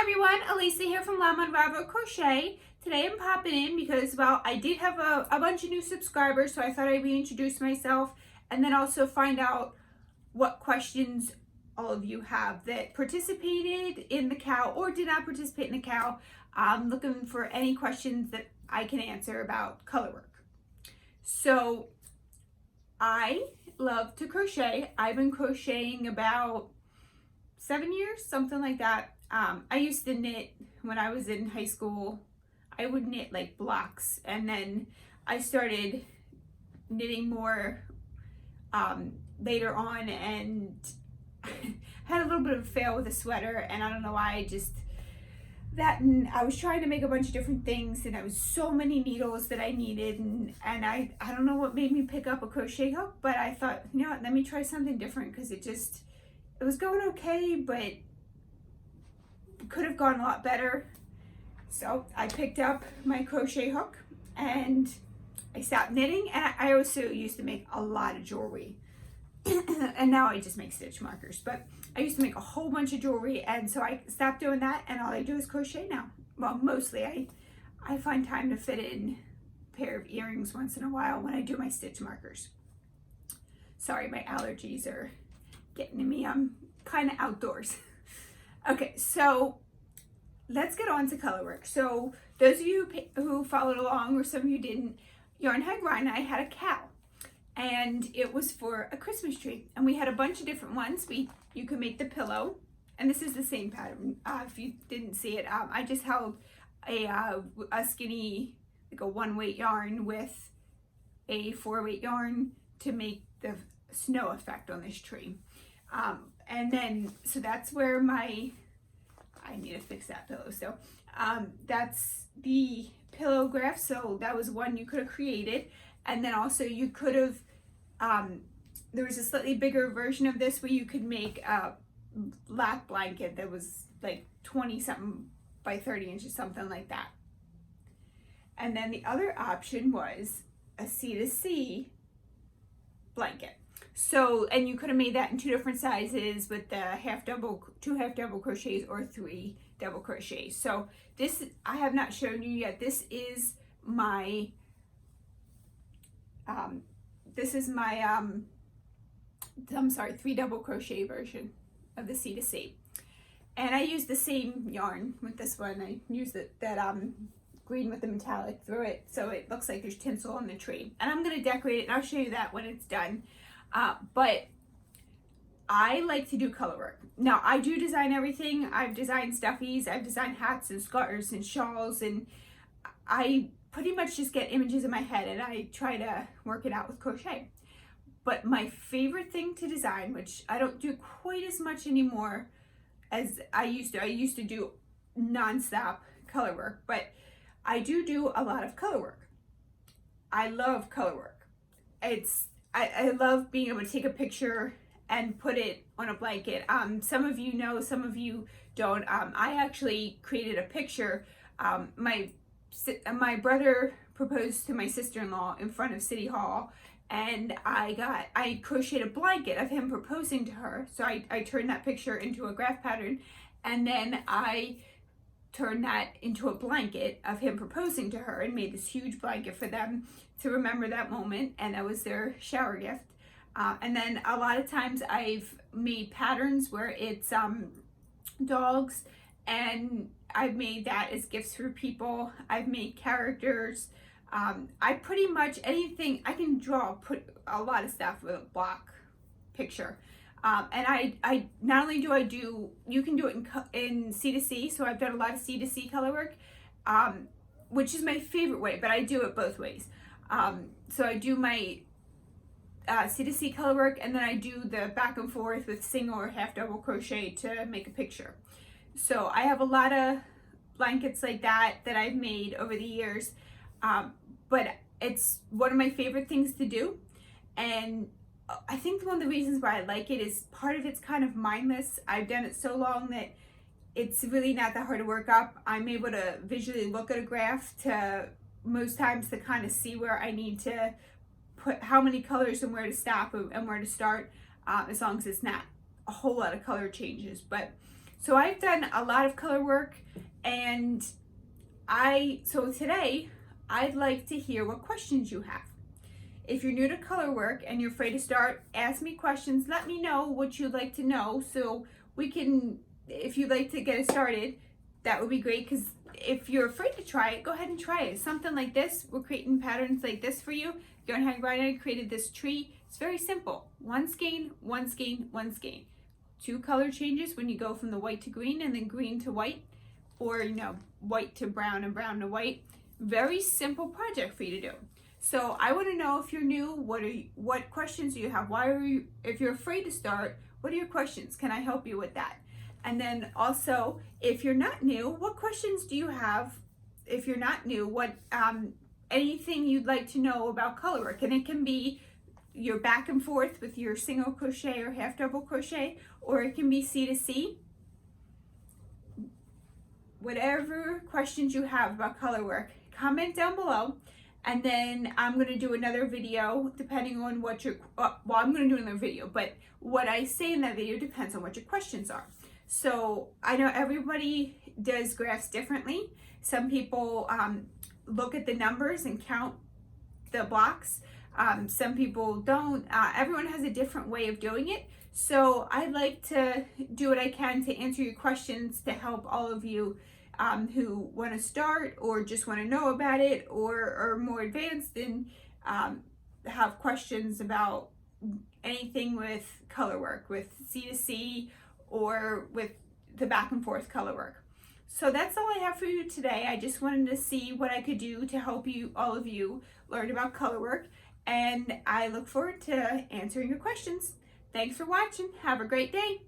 everyone, Elisa here from Lemon Bravo Crochet. Today I'm popping in because, well, I did have a bunch of new subscribers, so I thought I'd reintroduce myself and then also find out what questions all of you have that participated in the cow or did not participate in the cow. I'm looking for any questions that I can answer about color work. So I love to crochet. I've been crocheting about 7 years, something like that. I used to knit when I was in high school. I would knit like blocks, and then I started knitting more later on, and had a little bit of a fail with a sweater, and I don't know why. And I was trying to make a bunch of different things, and there was so many needles that I needed, and I don't know what made me pick up a crochet hook, but I thought, you know what, let me try something different, because it was going okay, but could have gone a lot better. So I picked up my crochet hook and I stopped knitting, and I also used to make a lot of jewelry and now I just make stitch markers, but I used to make a whole bunch of jewelry, and so I stopped doing that, and all I do is crochet now. Well, mostly I find time to fit in a pair of earrings once in a while when I do my stitch markers. Sorry, my allergies are getting to me. I'm kind of outdoors. Okay, so let's get on to color work. So those of you who followed along, or some of you didn't, Yarn Hag Ryan and I had a cow, and it was for a Christmas tree, and we had a bunch of different ones. You could make the pillow, and this is the same pattern. If you didn't see it, I just held a skinny, like a 1-weight yarn with a 4-weight yarn to make the snow effect on this tree. And then, so that's where I need to fix that pillow. So that's the pillow graph. So that was one you could have created. And then also you could have, there was a slightly bigger version of this where you could make a lap blanket that was like 20 something by 30 inches, something like that. And then the other option was a C2C blanket. So, and you could have made that in 2 different sizes with the 2 half double crochets or 3 double crochets. So this, I have not shown you yet. This is my 3 double crochet version of the C2C. And I used the same yarn with this one. I used that green with the metallic through it, so it looks like there's tinsel on the tree. And I'm going to decorate it, and I'll show you that when it's done. But I like to do color work. Now, I do design everything. I've designed stuffies, I've designed hats and scarves and shawls, and I pretty much just get images in my head and I try to work it out with crochet. But my favorite thing to design, which I don't do quite as much anymore as I used to do non-stop color work, but I do a lot of color work. I love color work. I love being able to take a picture and put it on a blanket. Some of you know, some of you don't. I actually created a picture. My brother proposed to my sister-in-law in front of City Hall, and I crocheted a blanket of him proposing to her. So I turned that picture into a graph pattern, and then I turned that into a blanket of him proposing to her and made this huge blanket for them to remember that moment, and that was their shower gift. And then a lot of times I've made patterns where it's dogs, and I've made that as gifts for people. I've made characters. I pretty much anything I can draw, put a lot of stuff with a block picture. And I not only do you can do it in C2C, so I've done a lot of C2C color work, which is my favorite way, but I do it both ways. So I do my C2C color work, and then I do the back and forth with single or half double crochet to make a picture. So I have a lot of blankets like that I've made over the years, but it's one of my favorite things to do. And I think one of the reasons why I like it is part of it's kind of mindless. I've done it so long that it's really not that hard to work up. I'm able to visually look at a graph to most times to kind of see where I need to put how many colors and where to stop and where to start, as long as it's not a whole lot of color changes. But So I've done a lot of color work, and so today I'd like to hear what questions you have. If you're new to color work and you're afraid to start, ask me questions. Let me know what you'd like to know so we can, if you'd like to get it started, that would be great, because if you're afraid to try it, go ahead and try it. Something like this, we're creating patterns like this for you. Go ahead, right, I created this tree. It's very simple. One skein, one skein, one skein. 2 color changes when you go from the white to green and then green to white, or white to brown and brown to white. Very simple project for you to do. So I want to know, if you're new, what questions do you have? If you're afraid to start, what are your questions? Can I help you with that? And then also, if you're not new, what questions do you have? If you're not new, what anything you'd like to know about color work? And it can be your back and forth with your single crochet or half double crochet, or it can be C to C. Whatever questions you have about color work, comment down below, and then I'm going to do another video depending on what I'm going to do another video, but what I say in that video depends on what your questions are. So I know everybody does graphs differently. Some people look at the numbers and count the blocks. Some people don't. Everyone has a different way of doing it. So I'd like to do what I can to answer your questions, to help all of you who want to start or just want to know about it, or are more advanced and have questions about anything with color work, with C to C, or with the back and forth color work. So that's all I have for you today. I just wanted to see what I could do to help you, all of you, learn about color work, and I look forward to answering your questions. Thanks for watching. Have a great day.